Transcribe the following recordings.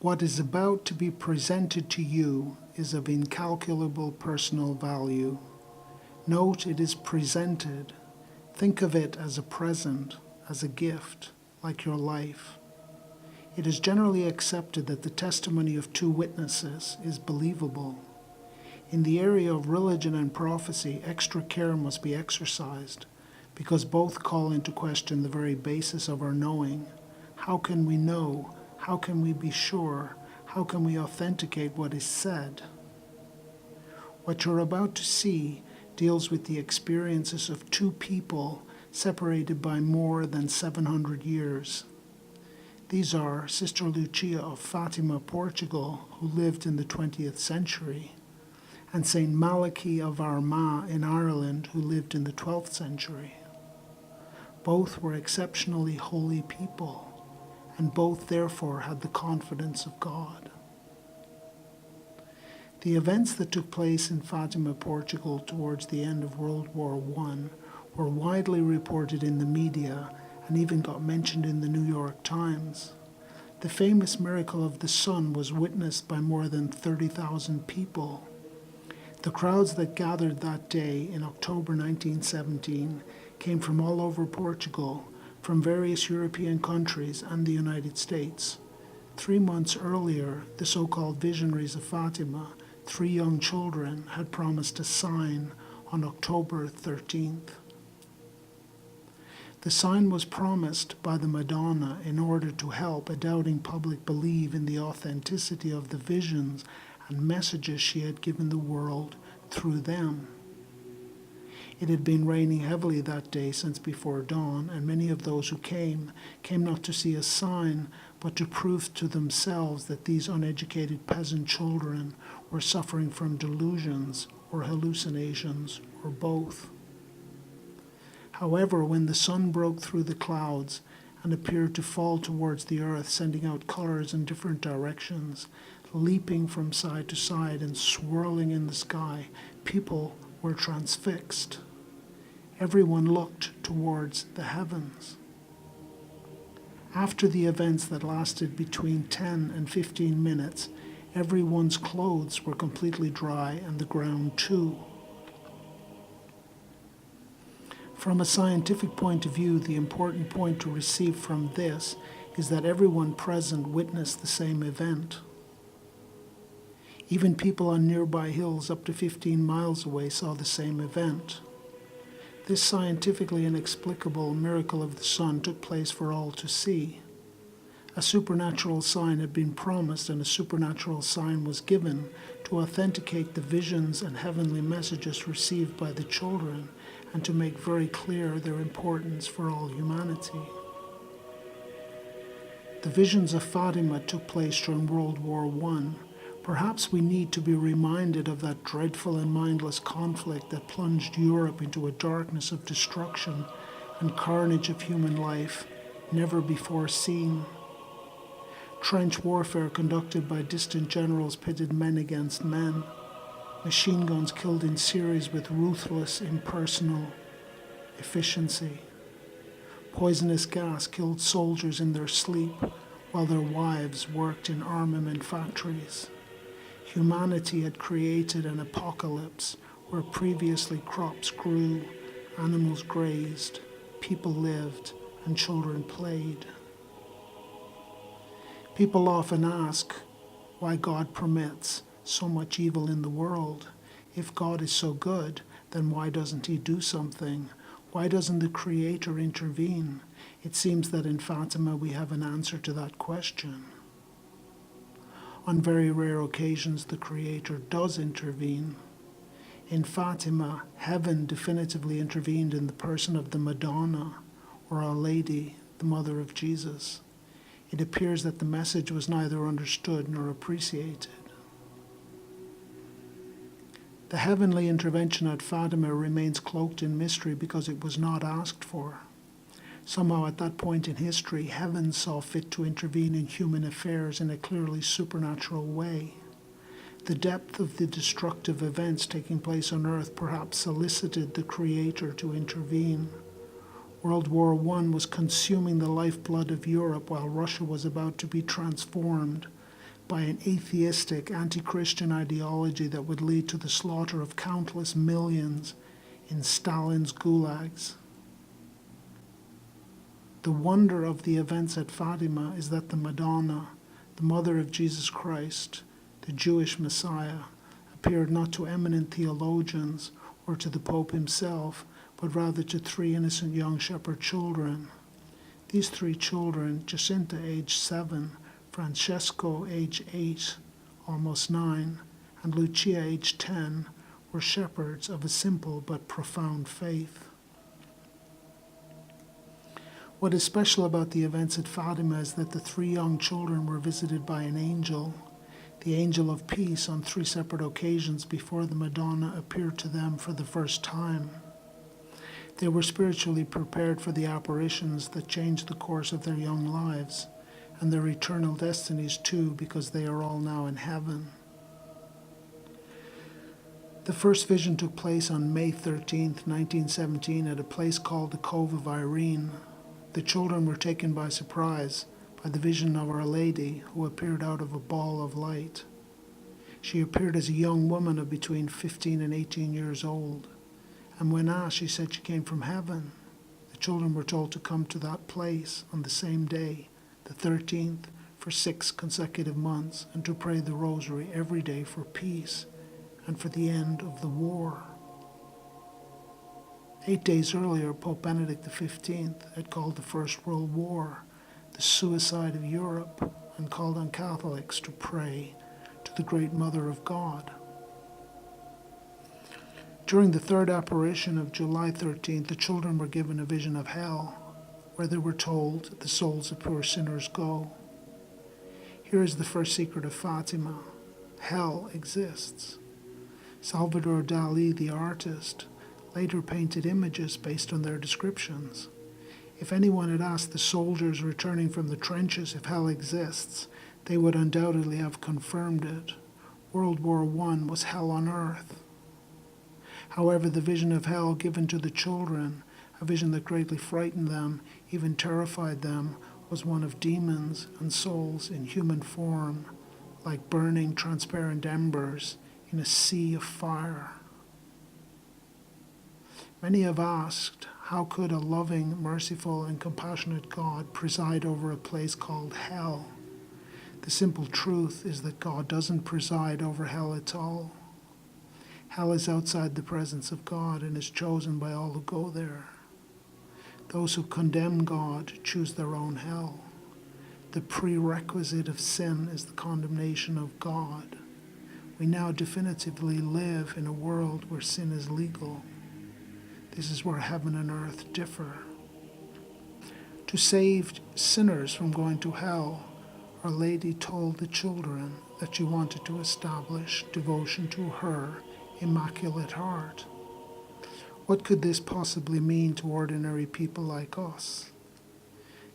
What is about to be presented to you is of incalculable personal value. Note it is presented. Think of it as a present, as a gift, like your life. It is generally accepted that the testimony of two witnesses is believable. In the area of religion and prophecy, extra care must be exercised, because both call into question the very basis of our knowing. How can we know? How can we be sure? How can we authenticate what is said? What you're about to see deals with the experiences of two people separated by more than 700 years. These are Sister Lucia of Fatima, Portugal, who lived in the 20th century, and Saint Malachy of Armagh in Ireland, who lived in the 12th century. Both were exceptionally holy people, and both therefore had the confidence of God. The events that took place in Fatima, Portugal towards the end of World War I were widely reported in the media and even got mentioned in the New York Times. The famous miracle of the sun was witnessed by more than 30,000 people. The crowds that gathered that day in October 1917 came from all over Portugal, from various European countries and the United States. 3 months earlier, the so-called visionaries of Fatima, 3 young children, had promised a sign on October 13th. The sign was promised by the Madonna in order to help a doubting public believe in the authenticity of the visions and messages she had given the world through them. It had been raining heavily that day since before dawn, and many of those who came not to see a sign, but to prove to themselves that these uneducated peasant children were suffering from delusions or hallucinations or both. However, when the sun broke through the clouds and appeared to fall towards the earth, sending out colors in different directions, leaping from side to side and swirling in the sky, people were transfixed. Everyone looked towards the heavens. After the events that lasted between 10 and 15 minutes, everyone's clothes were completely dry and the ground too. From a scientific point of view, the important point to receive from this is that everyone present witnessed the same event. Even people on nearby hills up to 15 miles away saw the same event. This scientifically inexplicable miracle of the sun took place for all to see. A supernatural sign had been promised, and a supernatural sign was given to authenticate the visions and heavenly messages received by the children and to make very clear their importance for all humanity. The visions of Fatima took place during World War I. Perhaps we need to be reminded of that dreadful and mindless conflict that plunged Europe into a darkness of destruction and carnage of human life never before seen. Trench warfare conducted by distant generals pitted men against men. Machine guns killed in series with ruthless, impersonal efficiency. Poisonous gas killed soldiers in their sleep while their wives worked in armament factories. Humanity had created an apocalypse where previously crops grew, animals grazed, people lived, and children played. People often ask why God permits so much evil in the world. If God is so good, then why doesn't He do something? Why doesn't the Creator intervene? It seems that in Fatima we have an answer to that question. On very rare occasions, the Creator does intervene. In Fatima, heaven definitively intervened in the person of the Madonna, or Our Lady, the Mother of Jesus. It appears that the message was neither understood nor appreciated. The heavenly intervention at Fatima remains cloaked in mystery because it was not asked for. Somehow at that point in history, heaven saw fit to intervene in human affairs in a clearly supernatural way. The depth of the destructive events taking place on earth perhaps solicited the Creator to intervene. World War I was consuming the lifeblood of Europe while Russia was about to be transformed. by an atheistic, anti-Christian ideology that would lead to the slaughter of countless millions in Stalin's gulags. The wonder of the events at Fatima is that the Madonna, the mother of Jesus Christ, the Jewish Messiah, appeared not to eminent theologians or to the Pope himself, but rather to 3 innocent young shepherd children. These 3 children, Jacinta, age 7, Francesco, age 8, almost 9, and Lucia, age 10, were shepherds of a simple but profound faith. What is special about the events at Fatima is that the 3 young children were visited by an angel, the angel of peace, on 3 separate occasions before the Madonna appeared to them for the first time. They were spiritually prepared for the apparitions that changed the course of their young lives, and their eternal destinies too, because they are all now in heaven. The first vision took place on May 13, 1917, at a place called the Cove of Irene. The children were taken by surprise by the vision of Our Lady, who appeared out of a ball of light. She appeared as a young woman of between 15 and 18 years old, and when asked, she said she came from heaven. The children were told to come to that place on the same day, the 13th, for 6 consecutive months, and to pray the rosary every day for peace and for the end of the war. 8 days earlier, Pope Benedict XV had called the First World War the suicide of Europe and called on Catholics to pray to the Great Mother of God. During the third apparition of July 13th, the children were given a vision of hell, where they were told the souls of poor sinners go. Here is the first secret of Fatima. Hell exists. Salvador Dali, the artist, later painted images based on their descriptions. If anyone had asked the soldiers returning from the trenches if hell exists, they would undoubtedly have confirmed it. World War I was hell on earth. However, the vision of hell given to the children, a vision that greatly frightened them, even terrified them, was one of demons and souls in human form, like burning transparent embers in a sea of fire. Many have asked, how could a loving, merciful, and compassionate God preside over a place called hell? The simple truth is that God doesn't preside over hell at all. Hell is outside the presence of God and is chosen by all who go there. Those who condemn God choose their own hell. The prerequisite of sin is the condemnation of God. We now definitively live in a world where sin is legal. This is where heaven and earth differ. To save sinners from going to hell, Our Lady told the children that she wanted to establish devotion to her Immaculate Heart. What could this possibly mean to ordinary people like us?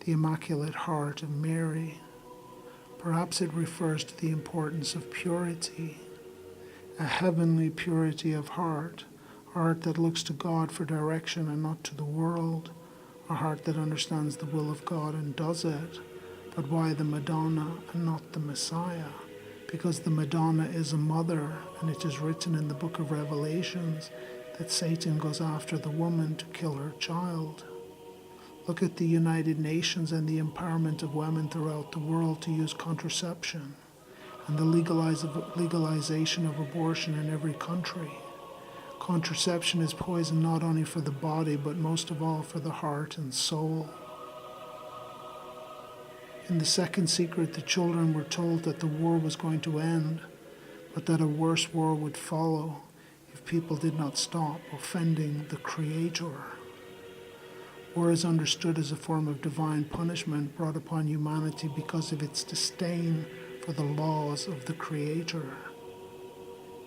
The Immaculate Heart of Mary. Perhaps it refers to the importance of purity, a heavenly purity of heart, a heart that looks to God for direction and not to the world, a heart that understands the will of God and does it. But why the Madonna and not the Messiah? Because the Madonna is a mother, and it is written in the book of Revelations that Satan goes after the woman to kill her child. Look at the United Nations and the empowerment of women throughout the world to use contraception and the legalization of abortion in every country. Contraception is poison not only for the body, but most of all for the heart and soul. In the second secret, the children were told that the war was going to end, but that a worse war would follow if people did not stop offending the Creator. War is understood as a form of divine punishment brought upon humanity because of its disdain for the laws of the Creator.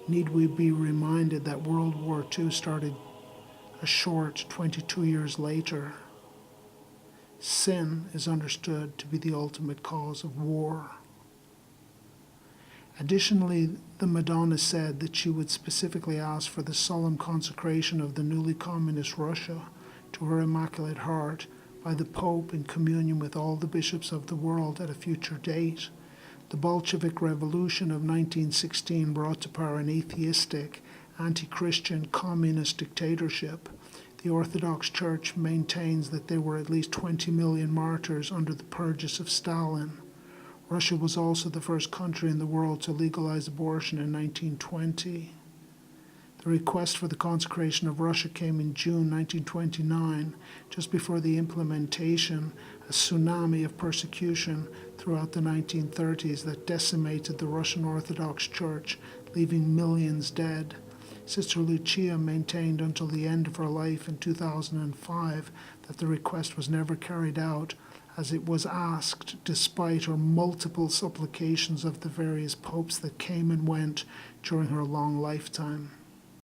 Need we be reminded that World War II started a short 22 years later? Sin is understood to be the ultimate cause of war. Additionally, the Madonna said that she would specifically ask for the solemn consecration of the newly communist Russia to her Immaculate Heart by the Pope in communion with all the bishops of the world at a future date. The Bolshevik Revolution of 1916 brought to power an atheistic, anti-Christian, communist dictatorship. The Orthodox Church maintains that there were at least 20 million martyrs under the purges of Stalin. Russia was also the first country in the world to legalize abortion in 1920. The request for the consecration of Russia came in June 1929, just before the implementation, a tsunami of persecution throughout the 1930s that decimated the Russian Orthodox Church, leaving millions dead. Sister Lucia maintained until the end of her life in 2005 that the request was never carried out, as it was asked despite her multiple supplications of the various popes that came and went during her long lifetime.